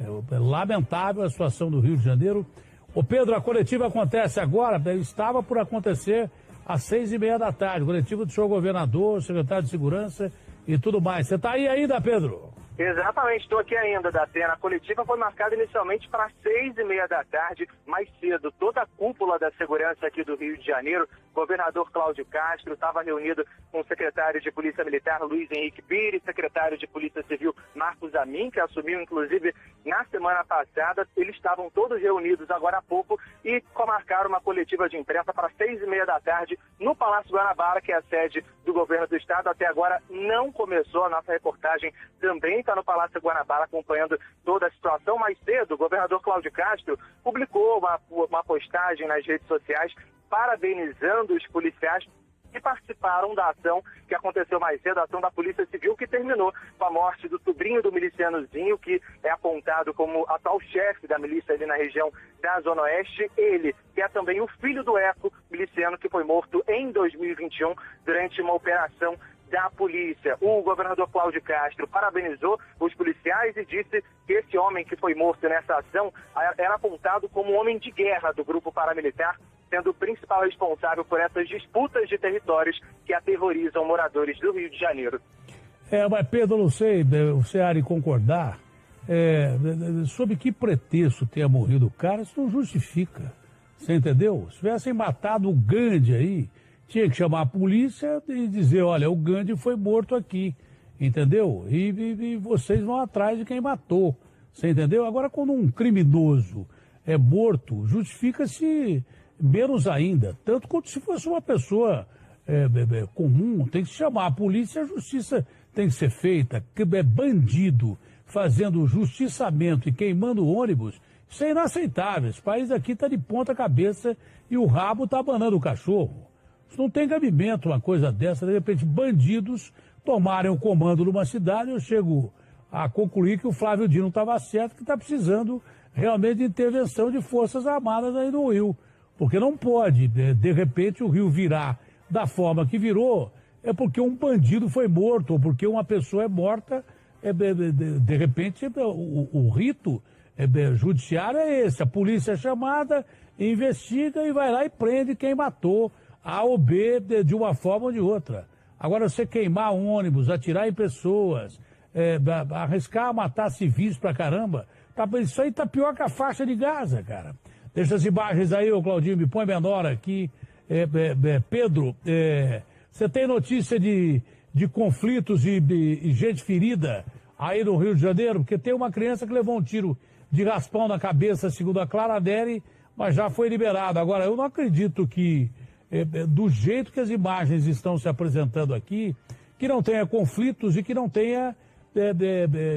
É lamentável a situação do Rio de Janeiro. Ô Pedro, a coletiva acontece agora, estava por acontecer às 6h30 da tarde. Coletivo do senhor governador, secretário de Segurança e tudo mais. Você está aí ainda, Pedro? Exatamente, estou aqui ainda, Datena. A coletiva foi marcada inicialmente para 6h30 da tarde, mais cedo. Toda a cúpula da segurança aqui do Rio de Janeiro, governador Cláudio Castro, estava reunido com o secretário de Polícia Militar, Luiz Henrique Pires, secretário de Polícia Civil, Marcos Amin, que assumiu, inclusive, na semana passada. Eles estavam todos reunidos agora há pouco e marcaram uma coletiva de imprensa para 6h30 da tarde no Palácio Guanabara, que é a sede do governo do estado. Até agora não começou, a nossa reportagem também está no Palácio Guanabara acompanhando toda a situação. Mais cedo, o governador Cláudio Castro publicou uma postagem nas redes sociais parabenizando os policiais que participaram da ação que aconteceu mais cedo, a ação da Polícia Civil, que terminou com a morte do sobrinho do milicianozinho, que é apontado como atual chefe da milícia ali na região da Zona Oeste. Ele, que é também o filho do Eco, miliciano que foi morto em 2021 durante uma operação da polícia. O governador Cláudio Castro parabenizou os policiais e disse que esse homem que foi morto nessa ação era apontado como um homem de guerra do grupo paramilitar, sendo o principal responsável por essas disputas de territórios que aterrorizam moradores do Rio de Janeiro. Mas Pedro, não sei, você há de concordar, sob que pretexto tenha morrido o cara, isso não justifica, você entendeu? Se tivessem matado o Gandhi aí, tinha que chamar a polícia e dizer, olha, o Gandhi foi morto aqui, entendeu? E vocês vão atrás de quem matou, você entendeu? Agora, quando um criminoso é morto, justifica-se menos ainda, tanto quanto se fosse uma pessoa comum, tem que se chamar a polícia, a justiça tem que ser feita. Bandido fazendo justiçamento e queimando ônibus, isso é inaceitável. Esse país aqui está de ponta cabeça e o rabo está abanando o cachorro. Isso não tem cabimento, uma coisa dessa. De repente, bandidos tomarem o comando numa cidade. Eu chego a concluir que o Flávio Dino estava certo, que está precisando realmente de intervenção de forças armadas aí no Rio. Porque não pode, de repente, o Rio virar da forma que virou, é porque um bandido foi morto, ou porque uma pessoa é morta, de repente, o rito judiciário é esse. A polícia é chamada, investiga e vai lá e prende quem matou A ou B de uma forma ou de outra. Agora, você queimar ônibus, atirar em pessoas, arriscar matar civis pra caramba, isso aí tá pior que a faixa de Gaza, cara. Deixa as imagens aí, ô Claudinho, me põe menor aqui. Pedro, você tem notícia de conflitos e gente ferida aí no Rio de Janeiro? Porque tem uma criança que levou um tiro de raspão na cabeça, segundo a Clara Deri, mas já foi liberado. Agora, eu não acredito que, do jeito que as imagens estão se apresentando aqui, que não tenha conflitos e que não tenha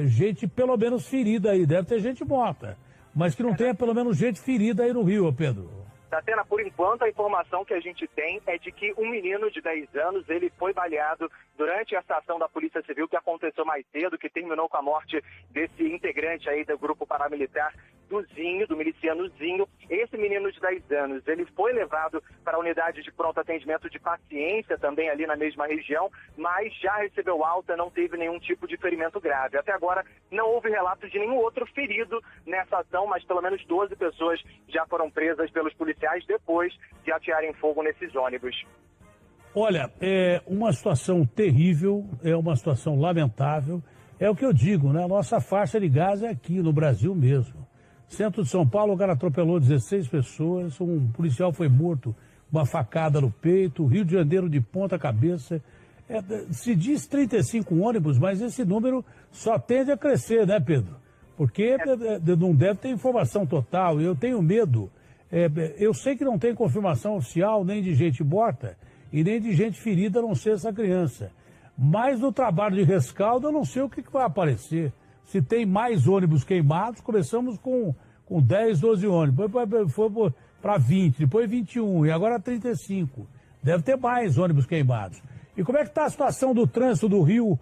gente pelo menos ferida aí. Deve ter gente morta, mas que não tenha pelo menos gente ferida aí no Rio, Pedro. Tatena, por enquanto, a informação que a gente tem é de que um menino de 10 anos, ele foi baleado durante essa ação da Polícia Civil que aconteceu mais cedo, que terminou com a morte desse integrante aí do grupo paramilitar do Zinho, do miliciano Zinho. Esse menino de 10 anos, ele foi levado para a unidade de pronto atendimento de paciência, também ali na mesma região, mas já recebeu alta, não teve nenhum tipo de ferimento grave. Até agora, não houve relato de nenhum outro ferido nessa ação, mas pelo menos 12 pessoas já foram presas pelos policiais depois de atearem fogo nesses ônibus. Olha, é uma situação terrível, é uma situação lamentável. É o que eu digo, né? A nossa faixa de Gaza é aqui, no Brasil mesmo. Centro de São Paulo, o cara atropelou 16 pessoas, um policial foi morto, uma facada no peito, Rio de Janeiro de ponta cabeça. Se diz 35 ônibus, mas esse número só tende a crescer, né, Pedro? Porque não deve ter informação total, e eu tenho medo. Eu sei que não tem confirmação oficial nem de gente morta e nem de gente ferida, a não ser essa criança. Mas no trabalho de rescaldo, eu não sei o que vai aparecer. Se tem mais ônibus queimados, começamos com 10, 12 ônibus, depois foi para 20, depois 21 e agora 35. Deve ter mais ônibus queimados. E como é que está a situação do trânsito do Rio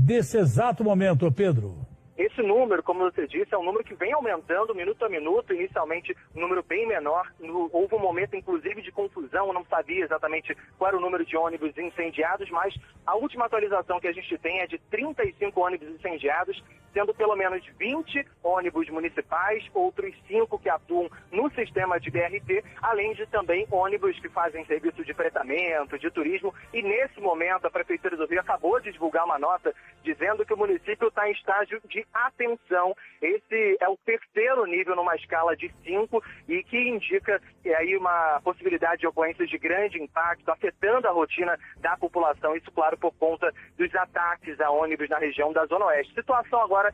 desse exato momento, Pedro? Esse número, como você disse, é um número que vem aumentando minuto a minuto, inicialmente um número bem menor. Houve um momento, inclusive, de confusão, eu não sabia exatamente qual era o número de ônibus incendiados, mas a última atualização que a gente tem é de 35 ônibus incendiados, sendo pelo menos 20 ônibus municipais, outros 5 que atuam no sistema de BRT, além de também ônibus que fazem serviço de fretamento, de turismo. E nesse momento, a Prefeitura do Rio acabou de divulgar uma nota dizendo que o município está em estágio de atenção. Esse é o terceiro nível numa escala de 5 e que indica aí uma possibilidade de ocorrências de grande impacto, afetando a rotina da população. Isso, claro, por conta dos ataques a ônibus na região da Zona Oeste. Situação agora,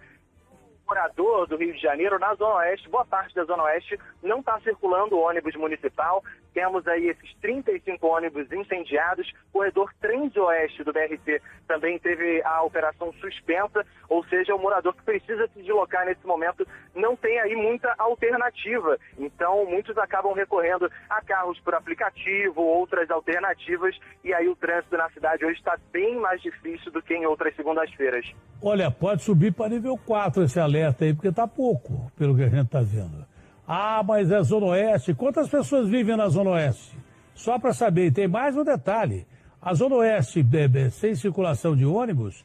morador do Rio de Janeiro, na Zona Oeste, boa parte da Zona Oeste não está circulando ônibus municipal. Temos aí esses 35 ônibus incendiados. O corredor Transoeste do BRT também teve a operação suspensa, ou seja, o morador que precisa se deslocar nesse momento não tem aí muita alternativa. Então, muitos acabam recorrendo a carros por aplicativo, outras alternativas, e aí o trânsito na cidade hoje está bem mais difícil do que em outras segundas-feiras. Olha, pode subir para nível 4 esse alerta aí, porque está pouco, pelo que a gente está vendo. Ah, mas é Zona Oeste. Quantas pessoas vivem na Zona Oeste? Só para saber, e tem mais um detalhe. A Zona Oeste, sem circulação de ônibus,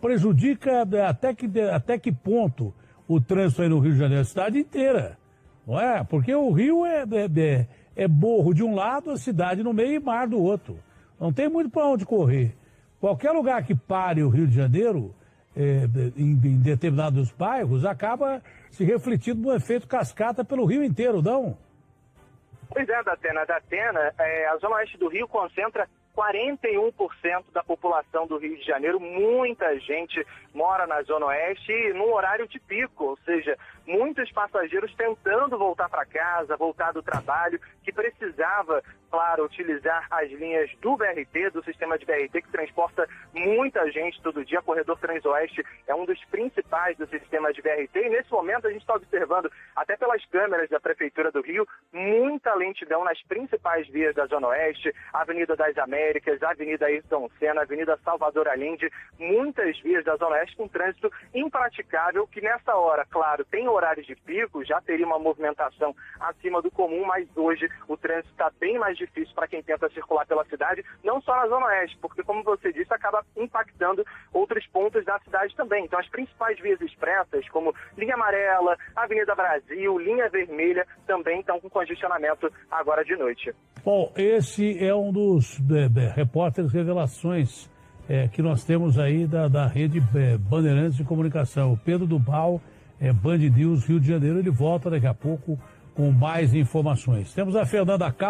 prejudica até que ponto o trânsito aí no Rio de Janeiro, a cidade inteira. Não é? Porque o Rio é morro de um lado, a cidade no meio e mar do outro. Não tem muito para onde correr. Qualquer lugar que pare o Rio de Janeiro, em determinados bairros, acaba se refletindo no efeito cascata pelo Rio inteiro, não? Pois é, Datena. A Zona Oeste do Rio concentra 41% da população do Rio de Janeiro. Muita gente mora na Zona Oeste e num horário de pico, ou seja, muitos passageiros tentando voltar para casa, voltar do trabalho, que precisava, claro, utilizar as linhas do BRT, do sistema de BRT, que transporta muita gente todo dia. O corredor Transoeste é um dos principais do sistema de BRT e nesse momento a gente está observando, até pelas câmeras da Prefeitura do Rio, muita lentidão nas principais vias da Zona Oeste, Avenida das Américas, Avenida Ayrton Senna, Avenida Salvador Allende, muitas vias da Zona Oeste com trânsito impraticável, que nessa hora, claro, tem horários de pico, já teria uma movimentação acima do comum, mas hoje o trânsito está bem mais difícil para quem tenta circular pela cidade, não só na Zona Oeste, porque, como você disse, acaba impactando outros pontos da cidade também. Então, as principais vias expressas, como Linha Amarela, Avenida Brasil, Linha Vermelha, também estão com congestionamento agora de noite. Bom, esse é um dos repórteres revelações que nós temos aí da rede Bandeirantes de Comunicação. O Pedro Dubal, Band News Rio de Janeiro, ele volta daqui a pouco com mais informações. Temos a Fernanda Cal.